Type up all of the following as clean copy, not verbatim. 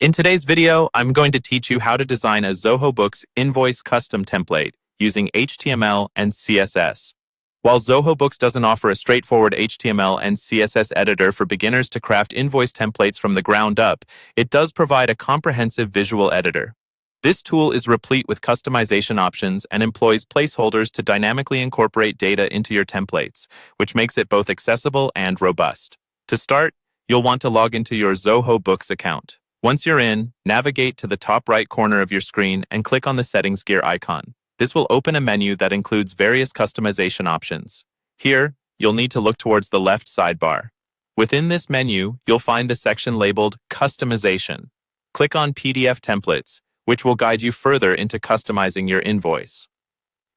In today's video, I'm going to teach you how to design a Zoho Books invoice custom template using HTML and CSS. While Zoho Books doesn't offer a straightforward HTML and CSS editor for beginners to craft invoice templates from the ground up, it does provide a comprehensive visual editor. This tool is replete with customization options and employs placeholders to dynamically incorporate data into your templates, which makes it both accessible and robust. To start, you'll want to log into your Zoho Books account. Once you're in, navigate to the top right corner of your screen and click on the settings gear icon. This will open a menu that includes various customization options. Here, you'll need to look towards the left sidebar. Within this menu, you'll find the section labeled Customization. Click on PDF Templates, which will guide you further into customizing your invoice.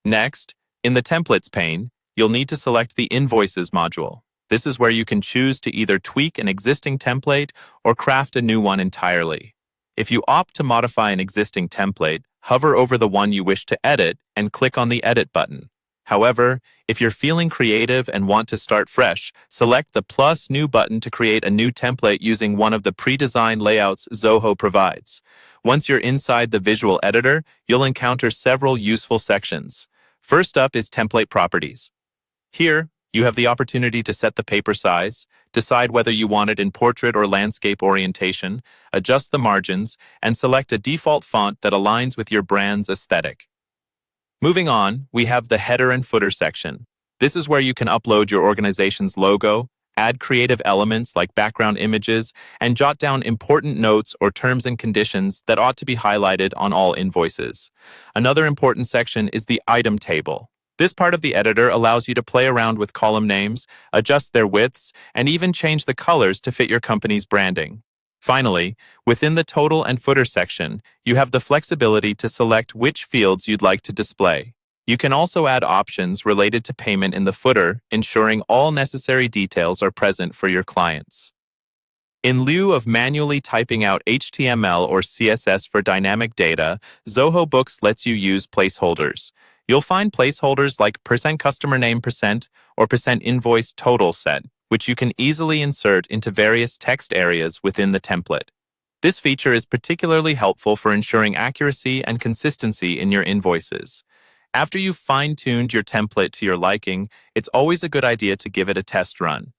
Next, in the Templates pane, you'll need to select the Invoices module. This is where you can choose to either tweak an existing template or craft a new one entirely. If you opt to modify an existing template, hover over the one you wish to edit and click on the Edit button. However, if you're feeling creative and want to start fresh, select the plus New button to create a new template using one of the pre-designed layouts Zoho provides. Once you're inside the visual editor, you'll encounter several useful sections. First up is Template Properties. Here, you have the opportunity to set the paper size, decide whether you want it in portrait or landscape orientation, adjust the margins, and select a default font that aligns with your brand's aesthetic. Moving on, we have the header and footer section. This is where you can upload your organization's logo, add creative elements like background images, and jot down important notes or terms and conditions that ought to be highlighted on all invoices. Another important section is the item table. This part of the editor allows you to play around with column names, adjust their widths, and even change the colors to fit your company's branding. Finally, within the total and footer section, you have the flexibility to select which fields you'd like to display. You can also add options related to payment in the footer, ensuring all necessary details are present for your clients. In lieu of manually typing out HTML or CSS for dynamic data, Zoho Books lets you use placeholders. You'll find placeholders like %customer name % or %invoice total set, which you can easily insert into various text areas within the template. This feature is particularly helpful for ensuring accuracy and consistency in your invoices. After you've fine-tuned your template to your liking, it's always a good idea to give it a test run.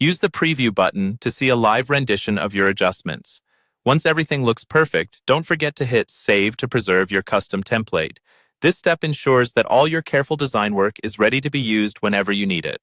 Use the preview button to see a live rendition of your adjustments. Once everything looks perfect, don't forget to hit Save to preserve your custom template. This step ensures that all your careful design work is ready to be used whenever you need it.